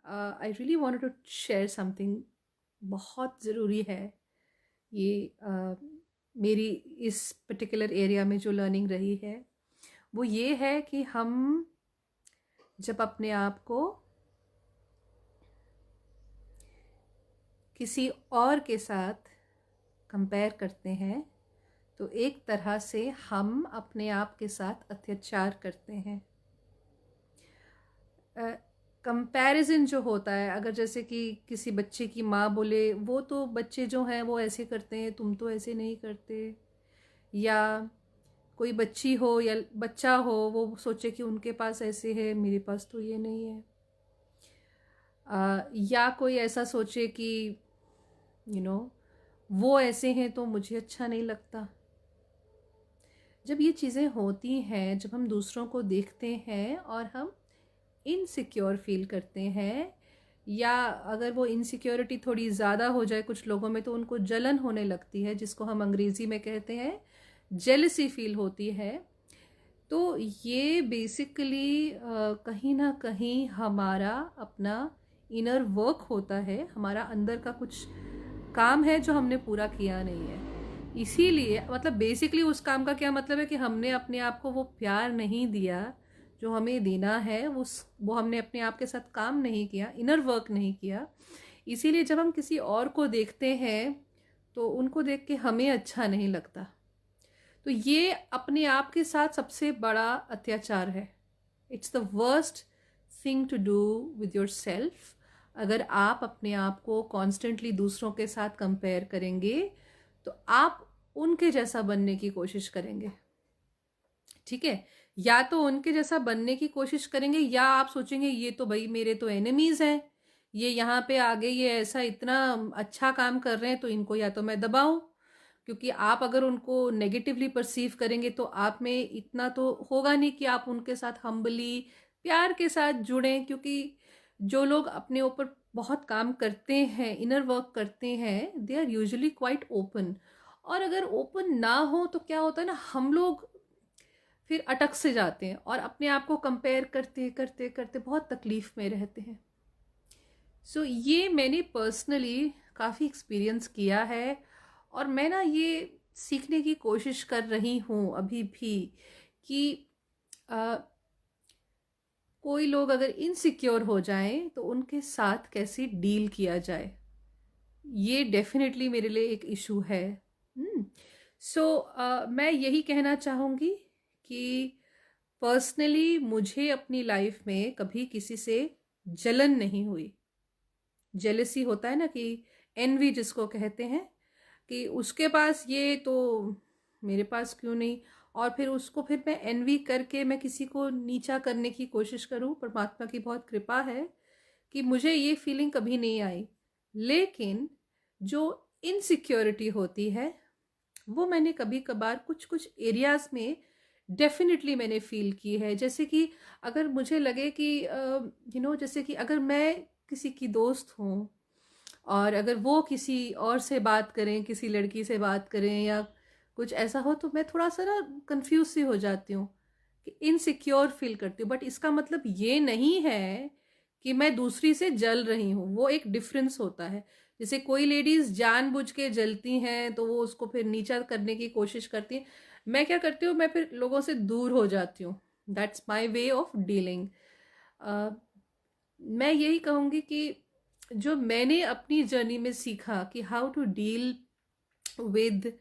I really wanted to share something बहुत ज़रूरी है ये। मेरी इस पर्टिकुलर एरिया में जो लर्निंग रही है वो ये है कि हम जब अपने आप को किसी और के साथ कंपेयर करते हैं तो एक तरह से हम अपने आप के साथ अत्याचार करते हैं। कंपैरिजन जो होता है, अगर जैसे कि किसी बच्चे की माँ बोले वो तो बच्चे जो हैं वो ऐसे करते हैं, तुम तो ऐसे नहीं करते, या कोई बच्ची हो या बच्चा हो वो सोचे कि उनके पास ऐसे है, मेरे पास तो ये नहीं है, या कोई ऐसा सोचे कि वो ऐसे हैं तो मुझे अच्छा नहीं लगता। जब ये चीज़ें होती हैं, जब हम दूसरों को देखते हैं और हम इनसिक्योर फील करते हैं, या अगर वो इनसिक्योरिटी थोड़ी ज़्यादा हो जाए कुछ लोगों में तो उनको जलन होने लगती है, जिसको हम अंग्रेज़ी में कहते हैं जेलसी फील होती है, तो ये बेसिकली कहीं ना कहीं हमारा अपना इनर वर्क होता है, हमारा अंदर का कुछ काम है जो हमने पूरा किया नहीं है। इसीलिए मतलब बेसिकली उस काम का क्या मतलब है कि हमने अपने आप को वो प्यार नहीं दिया जो हमें देना है, वो हमने अपने आप के साथ काम नहीं किया, इनर वर्क नहीं किया। इसीलिए जब हम किसी और को देखते हैं तो उनको देख के हमें अच्छा नहीं लगता। तो ये अपने आप के साथ सबसे बड़ा अत्याचार है। It's the worst thing to do with your self. अगर आप अपने आप को कॉन्स्टेंटली दूसरों के साथ कंपेयर करेंगे तो आप उनके जैसा बनने की कोशिश करेंगे, ठीक है? या तो उनके जैसा बनने की कोशिश करेंगे, या आप सोचेंगे ये तो भाई मेरे तो एनिमीज हैं, ये यहाँ पे आगे ये ऐसा इतना अच्छा काम कर रहे हैं तो इनको या तो मैं दबाऊं। क्योंकि आप अगर उनको नेगेटिवली परसीव करेंगे तो आप में इतना तो होगा नहीं कि आप उनके साथ हम्बली प्यार के साथ जुड़ें। क्योंकि जो लोग अपने ऊपर बहुत काम करते हैं, इनर वर्क करते हैं, they are usually quite open. और अगर ओपन ना हो तो क्या होता है ना, हम लोग फिर अटक से जाते हैं और अपने आप को कंपेयर करते करते करते बहुत तकलीफ में रहते हैं। सो ये मैंने पर्सनली काफ़ी एक्सपीरियंस किया है, और मैं ना ये सीखने की कोशिश कर रही हूँ अभी भी कि कोई लोग अगर इनसिक्योर हो जाएं तो उनके साथ कैसे डील किया जाए, ये डेफिनेटली मेरे लिए एक इशू है। सो मैं यही कहना चाहूँगी कि पर्सनली मुझे अपनी लाइफ में कभी किसी से जलन नहीं हुई। जेलसी होता है ना, कि एनवी जिसको कहते हैं, कि उसके पास ये तो मेरे पास क्यों नहीं, और फिर उसको फिर मैं एनवी करके मैं किसी को नीचा करने की कोशिश करूं। परमात्मा की बहुत कृपा है कि मुझे ये फीलिंग कभी नहीं आई। लेकिन जो इनसिक्योरिटी होती है वो मैंने कभी कभार कुछ कुछ एरियाज में डेफिनेटली मैंने फील की है। जैसे कि अगर मुझे लगे कि जैसे कि अगर मैं किसी की दोस्त हूँ और अगर वो किसी और से बात करें, किसी लड़की से बात करें या कुछ ऐसा हो, तो मैं थोड़ा सा ना कंफ्यूज सी हो जाती हूँ, कि इनसिक्योर फील करती हूँ। बट इसका मतलब ये नहीं है कि मैं दूसरी से जल रही हूँ, वो एक डिफरेंस होता है। जैसे कोई लेडीज जानबूझ के जलती हैं तो वो उसको फिर नीचा करने की कोशिश करती हैं। मैं क्या करती हूँ, मैं फिर लोगों से दूर हो जाती हूँ। That's my way of dealing. मैं यही कहूँगी कि जो मैंने अपनी जर्नी में सीखा कि हाउ टू डील विद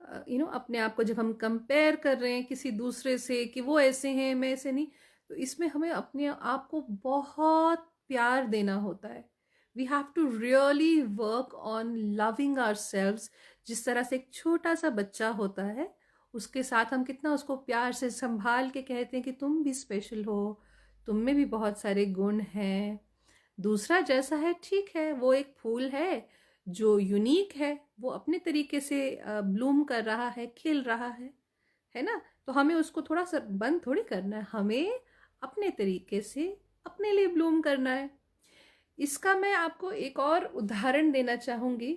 अपने आप को, जब हम कंपेयर कर रहे हैं किसी दूसरे से कि वो ऐसे हैं मैं ऐसे नहीं, तो इसमें हमें अपने आप को बहुत प्यार देना होता है। We have to really work on loving our selves. जिस तरह से एक छोटा सा बच्चा होता है, उसके साथ हम कितना उसको प्यार से संभाल के कहते हैं कि तुम भी स्पेशल हो, तुम में भी बहुत सारे गुण हैं। दूसरा जैसा है ठीक है, वो एक फूल है जो यूनिक है, वो अपने तरीके से ब्लूम कर रहा है, खिल रहा है ना? तो हमें उसको थोड़ा सा बंद थोड़ी करना है, हमें अपने तरीके से अपने लिए ब्लूम करना है। इसका मैं आपको एक और उदाहरण देना चाहूँगी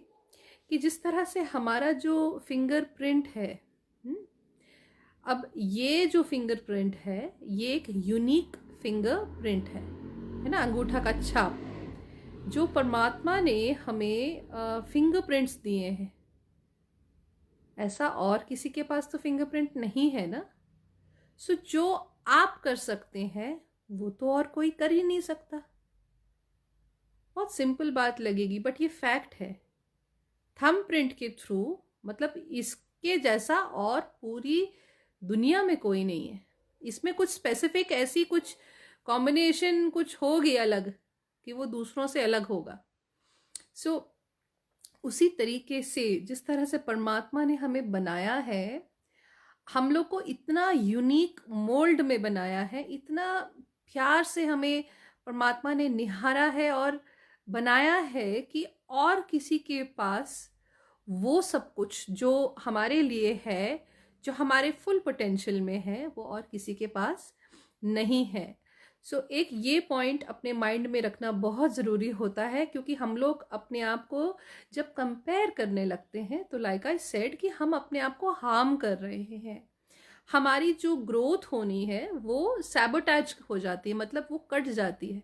कि जिस तरह से हमारा जो फिंगरप्रिंट है, अब ये जो फिंगरप्रिंट है ये एक यूनिक फिंगरप्रिंट है ना, अंगूठा का छाप। जो परमात्मा ने हमें फिंगरप्रिंट्स दिए हैं, ऐसा और किसी के पास तो फिंगरप्रिंट नहीं है ना। सो जो आप कर सकते हैं वो तो और कोई कर ही नहीं सकता। बहुत सिंपल बात लगेगी बट ये फैक्ट है। थंब प्रिंट के थ्रू, मतलब इसके जैसा और पूरी दुनिया में कोई नहीं है। इसमें कुछ स्पेसिफिक ऐसी कुछ कॉम्बिनेशन कुछ होगी अलग कि वो दूसरों से अलग होगा। सो उसी तरीके से जिस तरह से परमात्मा ने हमें बनाया है, हम लोग को इतना यूनिक मोल्ड में बनाया है, इतना प्यार से हमें परमात्मा ने निहारा है और बनाया है कि और किसी के पास वो सब कुछ जो हमारे लिए है, जो हमारे फुल पोटेंशियल में है, वो और किसी के पास नहीं है। सो एक ये पॉइंट अपने माइंड में रखना बहुत ज़रूरी होता है, क्योंकि हम लोग अपने आप को जब कंपेयर करने लगते हैं तो लाइक आई सेड कि हम अपने आप को हार्म कर रहे हैं। हमारी जो ग्रोथ होनी है वो सैबोटैज हो जाती है, मतलब वो कट जाती है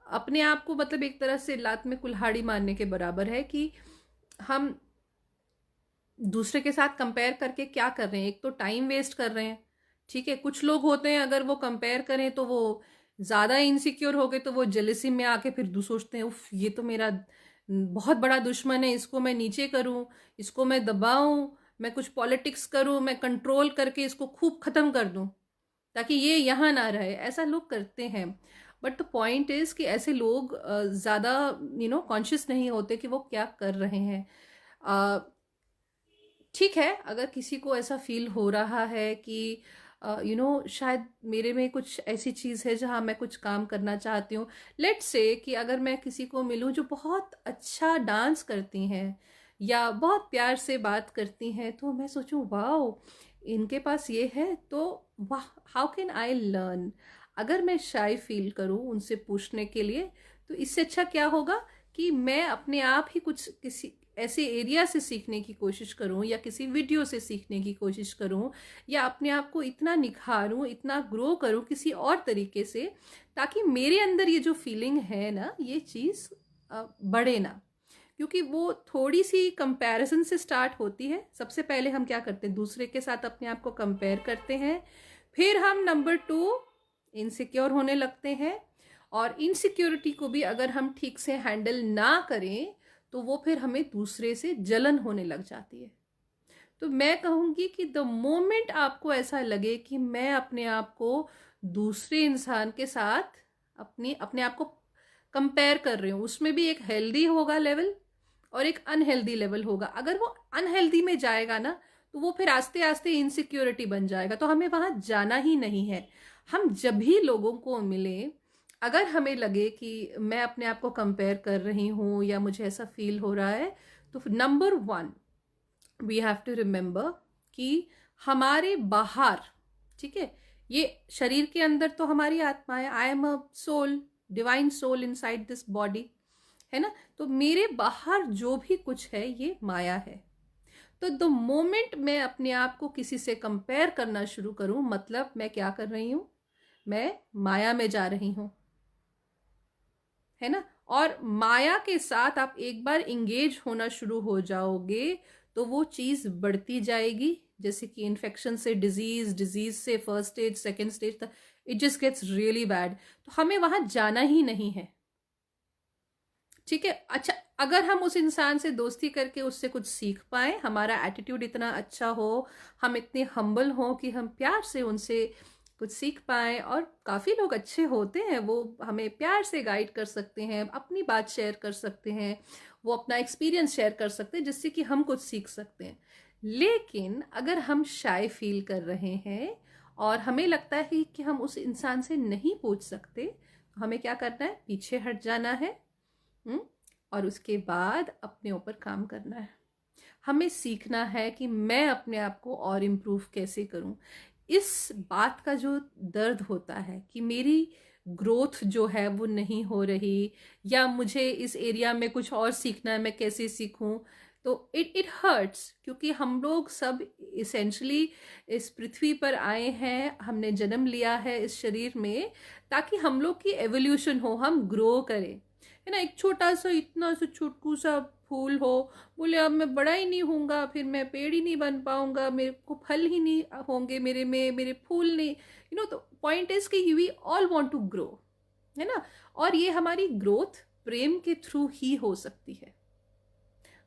अपने आप को। मतलब एक तरह से लात में कुल्हाड़ी मारने के बराबर है कि हम दूसरे के साथ कंपेयर करके क्या कर रहे हैं। एक तो टाइम वेस्ट कर रहे हैं, ठीक है। कुछ लोग होते हैं अगर वो कंपेयर करें तो वो ज़्यादा इनसिक्योर हो गए तो वो जेलसी में आके फिर सोचते हैं उफ ये तो मेरा बहुत बड़ा दुश्मन है, इसको मैं नीचे करूं, इसको मैं दबाऊं, मैं कुछ पॉलिटिक्स करूं, मैं कंट्रोल करके इसको खूब ख़त्म कर दूं ताकि ये यहाँ ना रहे। ऐसा लोग करते हैं। बट द पॉइंट इज़ कि ऐसे लोग ज़्यादा कॉन्शियस नहीं होते कि वो क्या कर रहे हैं। ठीक है, अगर किसी को ऐसा फील हो रहा है कि शायद मेरे में कुछ ऐसी चीज़ है जहाँ मैं कुछ काम करना चाहती हूँ। लेट्स से कि अगर मैं किसी को मिलूँ जो बहुत अच्छा डांस करती हैं या बहुत प्यार से बात करती हैं, तो मैं सोचूं वाओ इनके पास ये है, तो वाह हाउ कैन आई लर्न। अगर मैं शाय फील करूँ उनसे पूछने के लिए, तो इससे अच्छा क्या होगा कि मैं अपने आप ही कुछ किसी ऐसे एरिया से सीखने की कोशिश करूं या किसी वीडियो से सीखने की कोशिश करूं या अपने आप को इतना निखारूं, इतना ग्रो करूं किसी और तरीके से, ताकि मेरे अंदर ये जो फीलिंग है ना ये चीज़ बढ़े ना। क्योंकि वो थोड़ी सी कंपैरिजन से स्टार्ट होती है। सबसे पहले हम क्या करते हैं, दूसरे के साथ अपने आप को कंपेयर करते हैं, फिर हम नंबर 2 इनसिक्योर होने लगते हैं। और इनसिक्योरिटी को भी अगर हम ठीक से हैंडल ना करें तो वो फिर हमें दूसरे से जलन होने लग जाती है। तो मैं कहूँगी कि द मोमेंट आपको ऐसा लगे कि मैं अपने आप को दूसरे इंसान के साथ अपने आप को कंपेयर कर रही हूँ, उसमें भी एक हेल्दी होगा लेवल और एक अनहेल्दी लेवल होगा। अगर वो अनहेल्दी में जाएगा ना तो वो फिर आस्ते आस्ते इनसिक्योरिटी बन जाएगा, तो हमें वहां जाना ही नहीं है। हम जब भी लोगों को मिले, अगर हमें लगे कि मैं अपने आप को कंपेयर कर रही हूँ या मुझे ऐसा फील हो रहा है, तो number 1 we have to remember कि हमारे बाहर, ठीक है, ये शरीर के अंदर तो हमारी आत्मा है, I am a soul, divine soul inside this body, है ना। तो मेरे बाहर जो भी कुछ है ये माया है। तो द मोमेंट मैं अपने आप को किसी से कंपेयर करना शुरू करूं, मतलब मैं क्या कर रही हूं, मैं माया में जा रही हूं, है ना। और माया के साथ आप एक बार इंगेज होना शुरू हो जाओगे तो वो चीज़ बढ़ती जाएगी। जैसे कि इन्फेक्शन से डिजीज, डिजीज से फर्स्ट स्टेज, सेकेंड स्टेज तक, it just gets really bad. तो हमें वहां जाना ही नहीं है, ठीक है। अच्छा, अगर हम उस इंसान से दोस्ती करके उससे कुछ सीख पाए, हमारा एटीट्यूड इतना अच्छा हो, हम इतने हम्बल हों कि हम प्यार से उनसे कुछ सीख पाए, और काफ़ी लोग अच्छे होते हैं, वो हमें प्यार से गाइड कर सकते हैं, अपनी बात शेयर कर सकते हैं, वो अपना एक्सपीरियंस शेयर कर सकते हैं जिससे कि हम कुछ सीख सकते हैं। लेकिन अगर हम शाय फील कर रहे हैं और हमें लगता है कि हम उस इंसान से नहीं पूछ सकते, तो हमें क्या करना है, पीछे हट जाना है। और उसके बाद अपने ऊपर काम करना है। हमें सीखना है कि मैं अपने आप को और इम्प्रूव कैसे करूं। इस बात का जो दर्द होता है कि मेरी ग्रोथ जो है वो नहीं हो रही, या मुझे इस एरिया में कुछ और सीखना है, मैं कैसे सीखूं, तो इट हर्ट्स। क्योंकि हम लोग सब इसेंशली इस पृथ्वी पर आए हैं, हमने जन्म लिया है इस शरीर में ताकि हम लोग की एवोल्यूशन हो, हम ग्रो करें, है ना। एक छोटा सा इतना सा छुटकू सा फूल हो, बोले अब मैं बड़ा ही नहीं होऊंगा, फिर मैं पेड़ ही नहीं बन पाऊंगा, मेरे को फल ही नहीं होंगे मेरे में, मेरे फूल नहीं, यू नो। तो पॉइंट इज कि we all want to grow, है ना। और ये हमारी ग्रोथ प्रेम के थ्रू ही हो सकती है।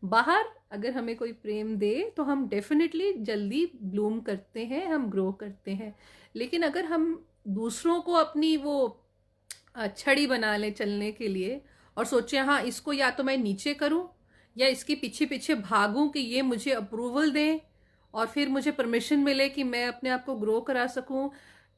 बाहर अगर हमें कोई प्रेम दे तो हम डेफिनेटली जल्दी ब्लूम करते हैं, हम ग्रो करते हैं। लेकिन अगर हम दूसरों को अपनी वो छड़ी बना लें चलने के लिए और सोचें हाँ इसको या तो मैं नीचे करूं या इसके पीछे पीछे भागूं कि ये मुझे अप्रूवल दें और फिर मुझे परमिशन मिले कि मैं अपने आप को ग्रो करा सकूं,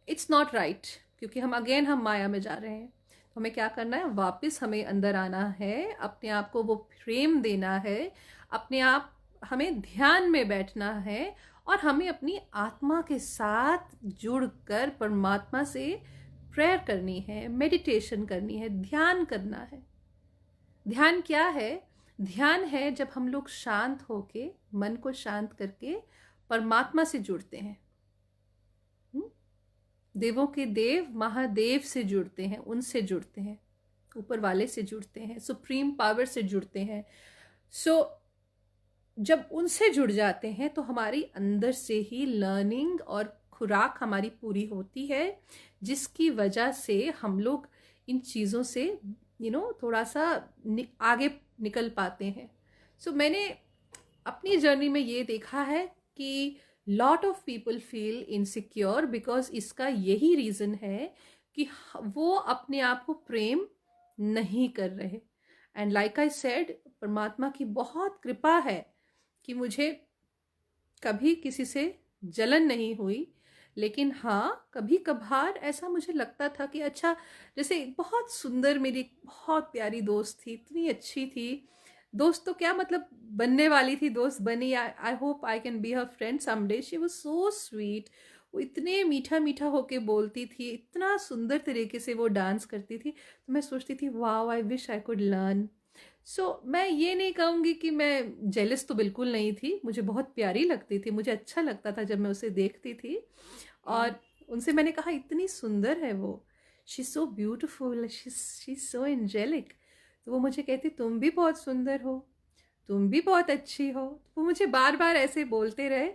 इट्स नॉट राइट। क्योंकि हम माया में जा रहे हैं। तो हमें क्या करना है, वापस हमें अंदर आना है, अपने आप को वो प्रेम देना है, अपने आप हमें ध्यान में बैठना है और हमें अपनी आत्मा के साथ जुड़कर परमात्मा से प्रेयर करनी है, मेडिटेशन करनी है, ध्यान करना है। ध्यान क्या है? ध्यान है जब हम लोग शांत होके, मन को शांत करके परमात्मा से जुड़ते हैं। देवों के देव महादेव से जुड़ते हैं, उनसे जुड़ते हैं, ऊपर वाले से जुड़ते हैं, सुप्रीम पावर से जुड़ते हैं। जब उनसे जुड़ जाते हैं तो हमारी अंदर से ही लर्निंग और खुराक हमारी पूरी होती है, जिसकी वजह से हम लोग इन चीज़ों से थोड़ा सा आगे निकल पाते हैं। मैंने अपनी जर्नी में ये देखा है कि lot of people feel insecure because इसका यही रीज़न है कि वो अपने आप को प्रेम नहीं कर रहे। एंड लाइक आई सेड, परमात्मा की बहुत कृपा है कि मुझे कभी किसी से जलन नहीं हुई। लेकिन हाँ, कभी कभार ऐसा मुझे लगता था कि अच्छा, जैसे बहुत सुंदर मेरी बहुत प्यारी दोस्त थी, इतनी अच्छी थी दोस्त, तो क्या मतलब बनने वाली थी, दोस्त बनी, I hope I can be her friend someday. She was so sweet, वो इतने मीठा मीठा होके बोलती थी, इतना सुंदर तरीके से वो डांस करती थी। तो मैं सोचती थी wow, I wish I could learn. मैं ये नहीं कहूँगी कि मैं जेलस तो बिल्कुल नहीं थी, मुझे बहुत प्यारी लगती थी, मुझे अच्छा लगता था जब मैं उसे देखती थी। और उनसे मैंने कहा इतनी सुंदर है वो, she so beautiful, she so angelic. तो वो मुझे कहती तुम भी बहुत सुंदर हो, तुम भी बहुत अच्छी हो। वो मुझे बार बार ऐसे बोलते रहे,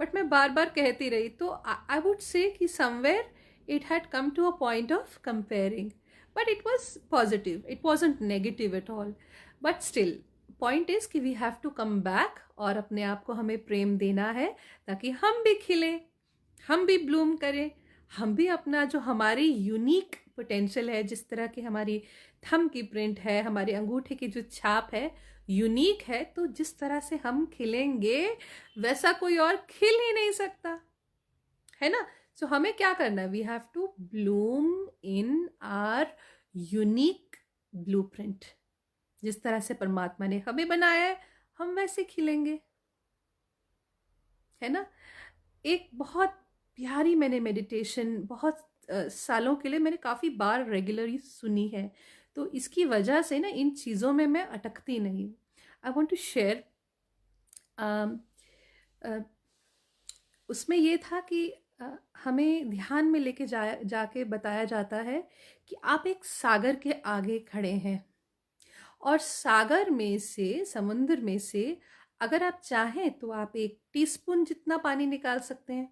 बट मैं बार बार कहती रही। तो आई वुड से कि somewhere it had come to a point of comparing, but it was positive, it wasn't negative at all. But still point is कि we have to come back और अपने आप को हमें प्रेम देना है ताकि हम भी खिलें, हम भी ब्लूम करें, हम भी अपना जो हमारी यूनिक पोटेंशियल है, जिस तरह की हमारी थंब की प्रिंट है, हमारे अंगूठे की जो छाप है यूनिक है, तो जिस तरह से हम खिलेंगे वैसा कोई और खिल ही नहीं सकता, है ना। हमें क्या करना है, we have to bloom in our unique blueprint. जिस तरह से परमात्मा ने हमें बनाया है हम वैसे खिलेंगे, है ना। एक बहुत प्यारी मैंने मेडिटेशन बहुत सालों के लिए मैंने काफ़ी बार रेगुलरली सुनी है, तो इसकी वजह से ना इन चीज़ों में मैं अटकती नहीं। I want to share. उसमें ये था कि हमें ध्यान में लेके जाके बताया जाता है कि आप एक सागर के आगे खड़े हैं और सागर में से, समुद्र में से अगर आप चाहें तो आप 1 टीस्पून जितना पानी निकाल सकते हैं,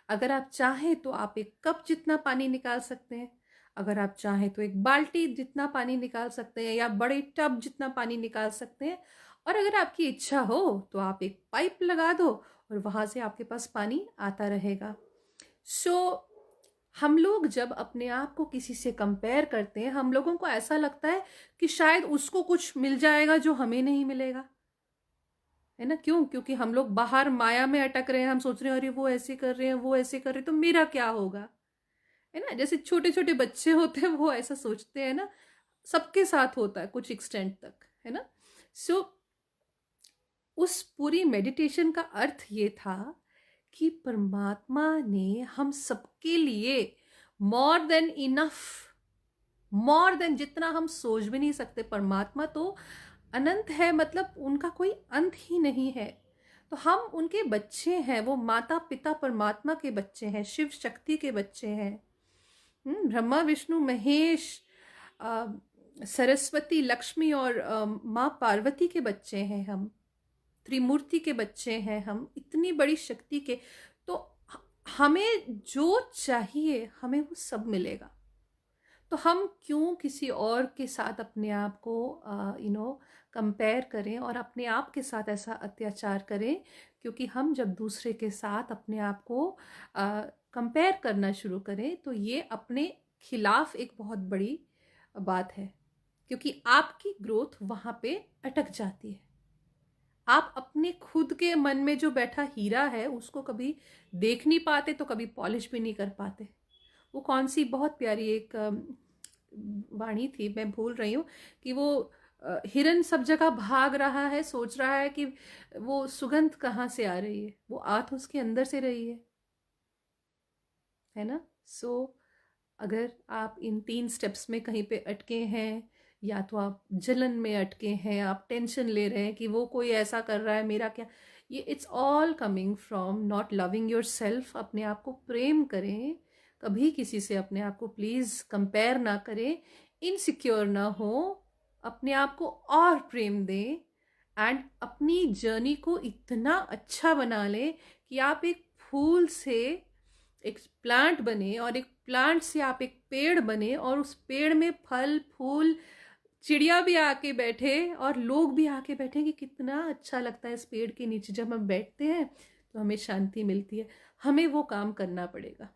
अगर आप चाहें तो आप 1 कप जितना पानी निकाल सकते हैं, अगर आप चाहें तो 1 बाल्टी जितना पानी निकाल सकते हैं या बड़े टब जितना पानी निकाल सकते हैं। और अगर आपकी इच्छा हो तो आप एक पाइप लगा दो और वहाँ से आपके पास पानी आता रहेगा। हम लोग जब अपने आप को किसी से कंपेयर करते हैं, हम लोगों को ऐसा लगता है कि शायद उसको कुछ मिल जाएगा जो हमें नहीं मिलेगा, है ना। क्यों? क्योंकि हम लोग बाहर माया में अटक रहे हैं, हम सोच रहे हैं अरे वो ऐसे कर रहे हैं, वो ऐसे कर रहे हैं, तो मेरा क्या होगा, है ना। जैसे छोटे छोटे बच्चे होते हैं वो ऐसा सोचते हैं ना, सबके साथ होता है कुछ एक्सटेंट तक, है ना। उस पूरी मेडिटेशन का अर्थ ये था कि परमात्मा ने हम सबके लिए more than enough, more than जितना हम सोच भी नहीं सकते। परमात्मा तो अनंत है, मतलब उनका कोई अंत ही नहीं है। तो हम उनके बच्चे हैं, वो माता पिता परमात्मा के बच्चे हैं, शिव शक्ति के बच्चे हैं। ब्रह्मा विष्णु महेश सरस्वती, लक्ष्मी और माँ पार्वती के बच्चे हैं हम, त्रिमूर्ति के बच्चे हैं हम, इतनी बड़ी शक्ति के। तो हमें जो चाहिए हमें वो सब मिलेगा। तो हम क्यों किसी और के साथ अपने आप को कंपेयर करें और अपने आप के साथ ऐसा अत्याचार करें? क्योंकि हम जब दूसरे के साथ अपने आप को कंपेयर करना शुरू करें तो ये अपने खिलाफ एक बहुत बड़ी बात है, क्योंकि आपकी ग्रोथ वहाँ पे अटक जाती है। आप अपने खुद के मन में जो बैठा हीरा है उसको कभी देख नहीं पाते, तो कभी पॉलिश भी नहीं कर पाते। वो कौन सी बहुत प्यारी एक वाणी थी, मैं भूल रही हूँ, कि वो हिरन सब जगह भाग रहा है, सोच रहा है कि वो सुगंध कहाँ से आ रही है, वो आ तो उसके अंदर से रही है ना। सो अगर आप इन 3 स्टेप्स में कहीं पे अटके हैं, या तो आप जलन में अटके हैं, आप टेंशन ले रहे हैं कि वो कोई ऐसा कर रहा है, मेरा क्या, ये it's all coming from not loving your self. अपने आप को प्रेम करें, कभी किसी से अपने आप को प्लीज़ कंपेयर ना करें, इनसिक्योर ना हो, अपने आप को और प्रेम दें, एंड अपनी जर्नी को इतना अच्छा बना लें कि आप एक फूल से एक प्लांट बने, और एक प्लांट से आप एक पेड़ बने, और उस पेड़ में फल फूल, चिड़िया भी आके बैठे और लोग भी आके बैठे कि कितना अच्छा लगता है इस पेड़ के नीचे जब हम बैठते हैं तो हमें शांति मिलती है। हमें वो काम करना पड़ेगा,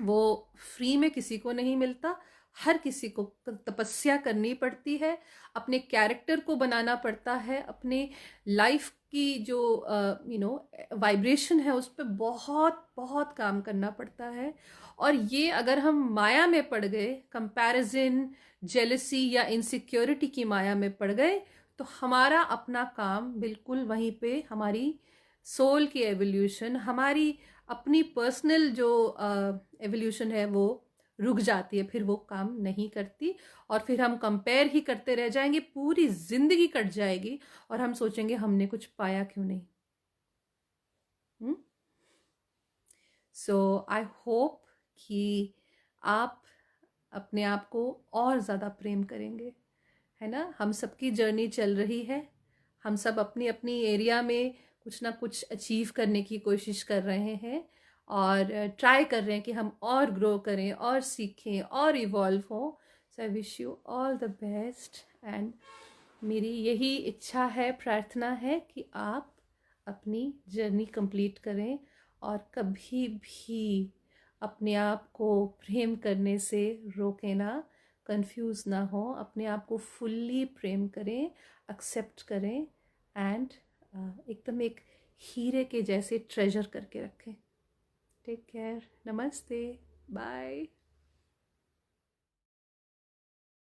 वो फ्री में किसी को नहीं मिलता। हर किसी को तपस्या करनी पड़ती है, अपने कैरेक्टर को बनाना पड़ता है, अपने लाइफ की जो वाइब्रेशन है उस पर बहुत बहुत काम करना पड़ता है। और ये अगर हम माया में पड़ गए, कंपैरिजन, जेलसी या इनसिक्योरिटी की माया में पड़ गए, तो हमारा अपना काम बिल्कुल वहीं पे, हमारी सोल की एवोल्यूशन, हमारी अपनी पर्सनल जो एवोल्यूशन है वो रुक जाती है, फिर वो काम नहीं करती, और फिर हम कंपेयर ही करते रह जाएंगे, पूरी जिंदगी कट जाएगी और हम सोचेंगे हमने कुछ पाया क्यों नहीं। सो आई होप कि आप अपने आप को और ज़्यादा प्रेम करेंगे, है ना। हम सबकी जर्नी चल रही है, हम सब अपनी अपनी एरिया में कुछ ना कुछ अचीव करने की कोशिश कर रहे हैं, और ट्राई कर रहे हैं कि हम और ग्रो करें और सीखें और इवॉल्व हो। So I wish you all the best, and मेरी यही इच्छा है, प्रार्थना है कि आप अपनी जर्नी कंप्लीट करें और कभी भी अपने आप को प्रेम करने से रोकें ना, कंफ्यूज ना हो, अपने आप को फुल्ली प्रेम करें, एक्सेप्ट करें, एंड एकदम एक हीरे के जैसे ट्रेजर करके रखें। टेक केयर, नमस्ते, बाय।